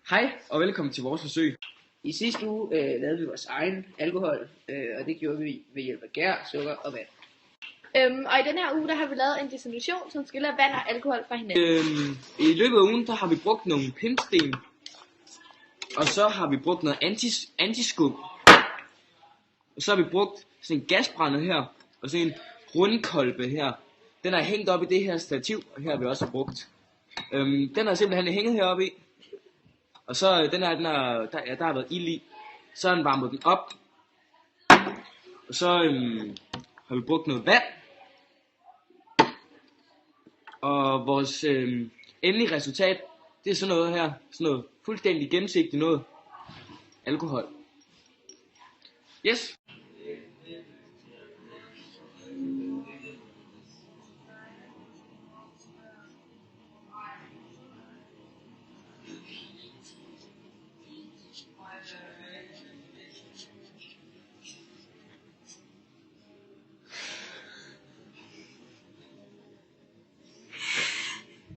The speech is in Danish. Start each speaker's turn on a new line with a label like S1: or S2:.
S1: Hej og velkommen til vores forsøg.
S2: I sidste uge lavede vi vores egen alkohol, og det gjorde vi ved hjælp af gær, sukker og vand.
S3: Og i den her uge, der har vi lavet en destination, som skiller vand og alkohol fra hinanden.
S1: I løbet af ugen, der har vi brugt nogle pimpsten, og så har vi brugt noget antiskum, og så har vi brugt sådan en gasbrænder her, og sådan en rundkolbe her. Den er hængt op i det her stativ, og her har vi også brugt. Den er simpelthen hænget heroppe i. Og så der har været ild i. Så har den varmet den op. Og så har vi brugt noget vand. Og vores endelige resultat, det er sådan noget her. Sådan noget fuldstændig gennemsigtigt noget. Alkohol. Yes.